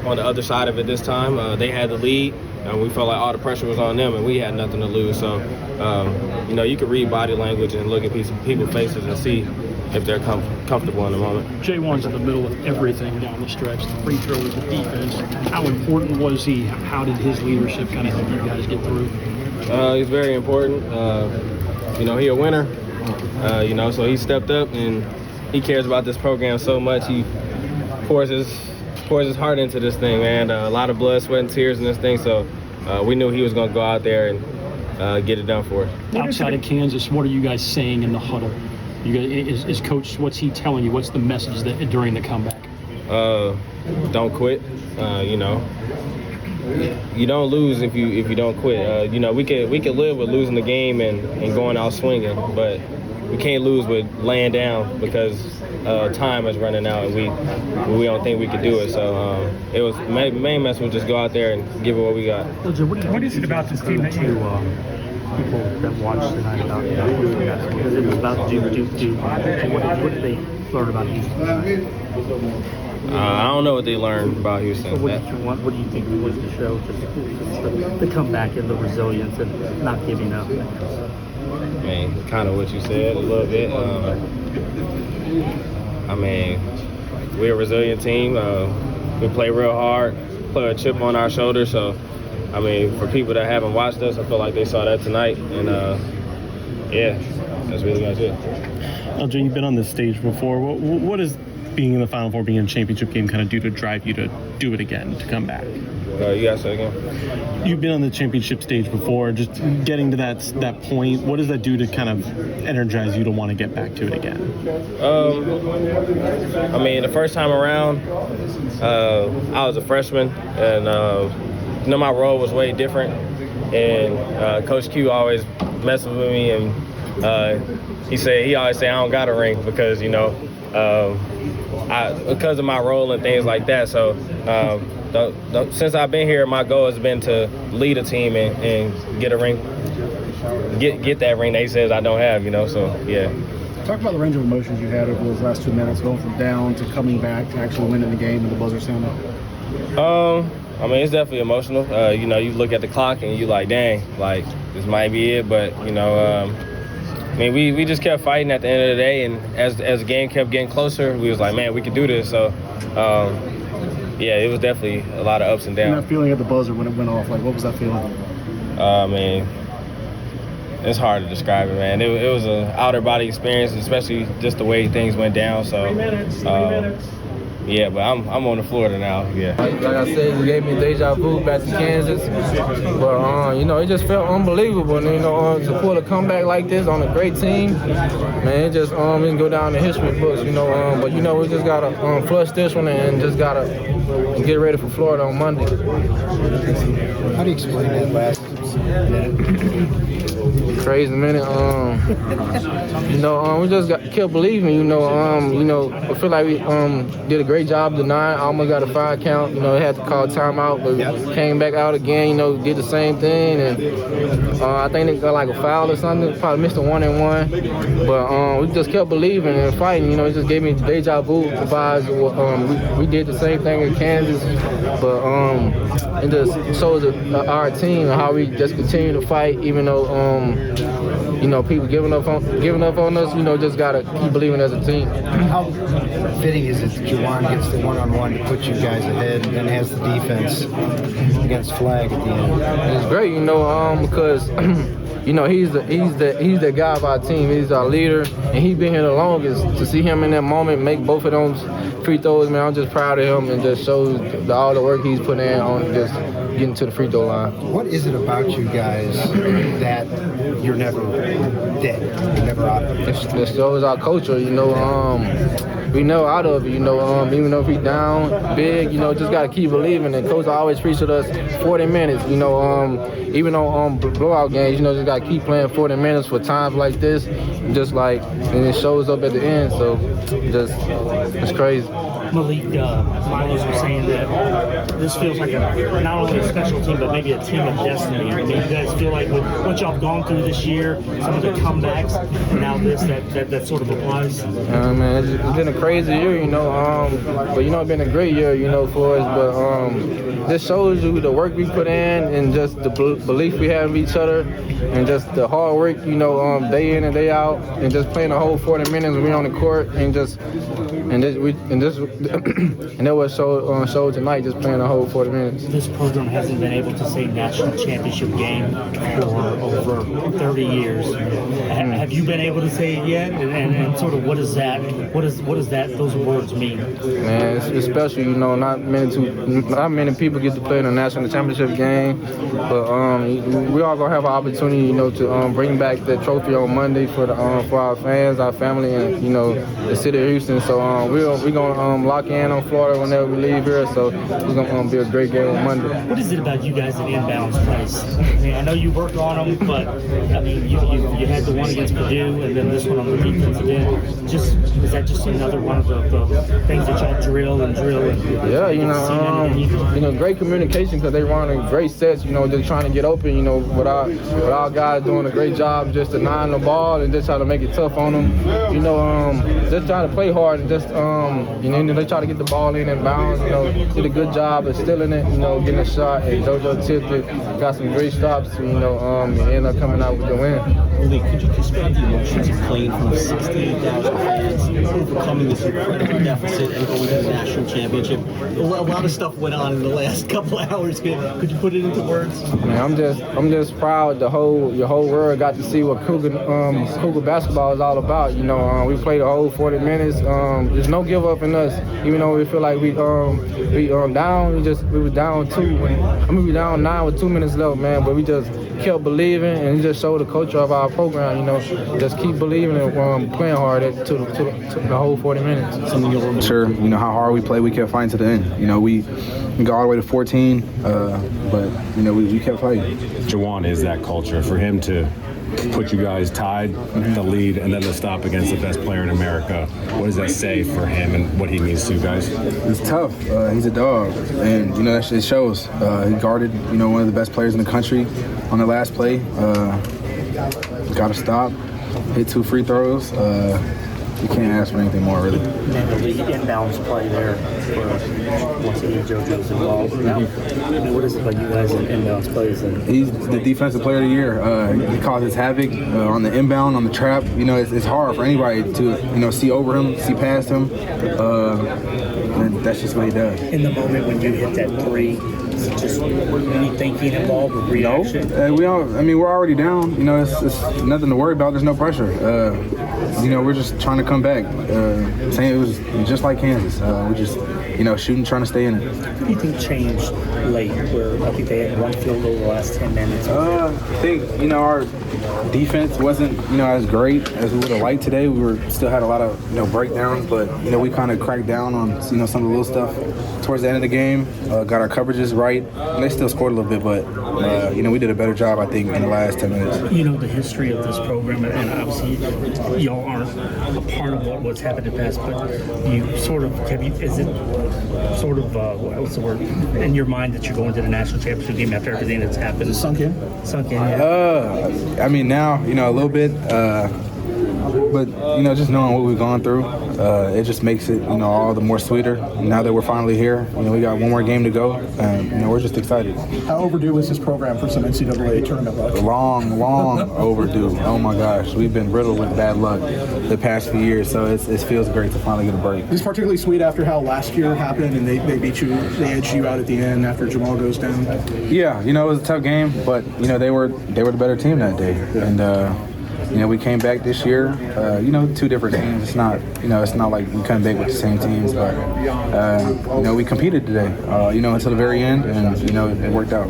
On the other side of it this time, they had the lead, and we felt like all the pressure was on them, and we had nothing to lose. So, you know, you could read body language and look at people's faces and see if they're comfortable in the moment. J1's in the middle of everything down the stretch, the free throws, the defense. How important was he? How did his leadership kind of help you guys get through? He's very important. You know, he a winner, you know, so he stepped up, and he cares about this program so much. He pours his heart into this thing, man. A lot of blood, sweat, and tears in this thing, so we knew he was going to go out there and get it done for us. Outside of Kansas, what are you guys saying in the huddle? You guys, is Coach, what's he telling you? What's the message during the comeback? Don't quit. You know, you don't lose if you don't quit. You know, we could live with losing the game and going out swinging, but we can't lose with laying down because time is running out and we don't think we could do it. So it was main message was just go out there and give it what we got. What is it about this team that you people that watched tonight about because it was about do what did they learn about Houston? I don't know what they learned about Houston. So what do you think was the show? Just the comeback and the resilience and not giving up. I mean, kind of what you said a little bit. I mean, we're a resilient team. We play real hard, play a chip on our shoulder. So, I mean, for people that haven't watched us, I feel like they saw that tonight. And, yeah, that's really much it. LJ, you've been on this stage before. What does being in the Final Four, being in a championship game kind of do to drive you to do it again, to come back? You got to say again? You've been on the championship stage before. Just getting to that point, what does that do to kind of energize you to want to get back to it again? I mean, the first time around, I was a freshman, and you know, my role was way different. And Coach Q always messes with me, and he always say I don't got a ring because, you know, because of my role and things like that. So since I've been here, my goal has been to lead a team and get a ring, get that ring that he says I don't have, you know. So yeah. Talk about the range of emotions you had over those last 2 minutes, going from down to coming back to actually winning the game and the buzzer sounded. I mean, it's definitely emotional. You know, you look at the clock and you like, dang, like this might be it. But you know, I mean, we just kept fighting at the end of the day, and as the game kept getting closer, we was like, man, we could do this. So, yeah, it was definitely a lot of ups and downs. And that feeling at the buzzer when it went off, like, what was that feeling? I mean, it's hard to describe it, man. It was an outer body experience, especially just the way things went down. So, 3 minutes. yeah, but I'm on the Florida now. Yeah. Like I said, it gave me deja vu back to Kansas. But you know, it just felt unbelievable. And, you know, to pull a comeback like this on a great team, man, it just can go down in history books. You know, but you know, we just gotta flush this one and just gotta get ready for Florida on Monday. How do you explain that last minute? Crazy minute. You know, we just kept believing. You know, I feel like we did a great job denying. Almost got a 5 count. You know, had to call timeout, but we came back out again. You know, did the same thing, and I think they got like a foul or something. Probably missed a 1-and-1, but we just kept believing and fighting. You know, it just gave me deja vu vibes. We did the same thing in Kansas, but it just shows our team and how we just continue to fight, even though you know, people giving up on us. You know, just gotta keep believing as a team. How fitting is it that Juwan gets the one-on-one to put you guys ahead and then has the defense against Flag at the end? It's great, you know, because you know, he's the guy of our team. He's our leader, and he's been here the longest. To see him in that moment make both of those free throws, man, I'm just proud of him, and just shows all the work he's put in on just getting to the free throw line. What is it about you guys that you're never dead? You're never out of it? It shows our culture, you know. We know out of it, you know, even though if we down big, you know, just got to keep believing. And Coach always preached to us 40 minutes, you know, even on blowout games, you know, just got to keep playing 40 minutes for times like this, just like, and it shows up at the end, so just, it's crazy. Malik, Miles was saying that this feels like not only a special team, but maybe a team of destiny. I mean, you guys feel like with what y'all have gone through this year, some of the comebacks, now this, that sort of applies? Man, it's been a crazy year, but it's been a great year, for us. But this shows you the work we put in and just the belief we have in each other, and just the hard work, day in and day out, and just playing the whole 40 minutes when we're on the court, and that was showed tonight, just playing the whole 40 minutes. This program hasn't been able to say national championship game for over 30 years. Have you been able to say it yet? And sort of what does those words mean? Man, it's special. Not many people get to play in a national championship game, but we all gonna have an opportunity, to bring back that trophy on Monday for our fans, our family, and the city of Houston. So we're gonna lock in on Florida whenever we leave here. So it's gonna be a great game on Monday. What is it about you guys in inbounds plays? I know you work on them, but you had the one against Purdue and then this one on the defensive end. Is that just another one of the things that y'all drill? Yeah, great communication because they run in great sets. Just trying to get open. With our guys doing a great job just denying the ball and just trying to make it tough on them. Just trying to play hard and just they try to get the ball in and bounds. Did a good job of stealing it. Getting a shot, and JoJo tipped it. Got some great stops. And ended up coming out with the win. Lee, could you describe the emotions of playing from 68,000 fans, overcoming this incredible deficit and going to the national championship? A lot of stuff went on in the last couple of hours. Could you put it into words? Man, I'm just proud. Your whole world got to see what Cougar basketball is all about. We played the whole 40 minutes. There's no give up in us, even though we feel like we down. We were down 2. We were down 9 with 2 minutes left, man. But we just kept believing, and it just showed the culture of our program. Just keep believing and playing hard to the whole 40 minutes. Something you'll remember. Sure, how hard we played. We kept fighting to the end. We got all the way to 14, but we kept fighting. Juwan is that culture. For him to put you guys tied, the lead, and then to stop against the best player in America, what does that say for him and what he means to you guys? It's tough. He's a dog, and it shows. He guarded one of the best players in the country on the last play. Got to stop. Hit 2 free throws. You can't ask for anything more, really. And the inbounds play there for once again JoJo's involved. What is it about you guys in inbounds plays? He's the defensive player of the year. He causes havoc on the inbound, on the trap. It's hard for anybody to see over him, see past him. And that's just what he does. In the moment when you hit that 3, is it just any thinking involved with reaction? No, we're already down. It's nothing to worry about. There's no pressure. We're just trying to come back. Saying it was just like Kansas. We're just, shooting, trying to stay in it. What do you think changed late? Where I think they had 1 field goal the last 10 minutes. I think our defense wasn't as great as we would have liked today. We still had a lot of breakdowns, but we kind of cracked down on some of the little stuff towards the end of the game. Got our coverages right. They still scored a little bit, but we did a better job, I think, in the last 10 minutes. The history of this program, and obviously y'all aren't a part of what's happened in the past, but you sort of is it sort of what's the word in your mind that you're going to the national championship game after everything that's happened? Sunk in. Yeah. Now a little bit, but just knowing what we've gone through, it just makes it all the more sweeter. Now that we're finally here, we got one more game to go, and we're just excited. How overdue is this program for some NCAA tournament luck? Long overdue. Oh my gosh, we've been riddled with bad luck the past few years, so it feels great to finally get a break. This is particularly sweet after how last year happened, and they beat you, they edged you out at the end after Jamal goes down. Yeah, it was a tough game, but they were the better team that day, and we came back this year. 2 different teams. It's not like we couldn't back with the same teams, but we competed today. Until the very end, and it worked out.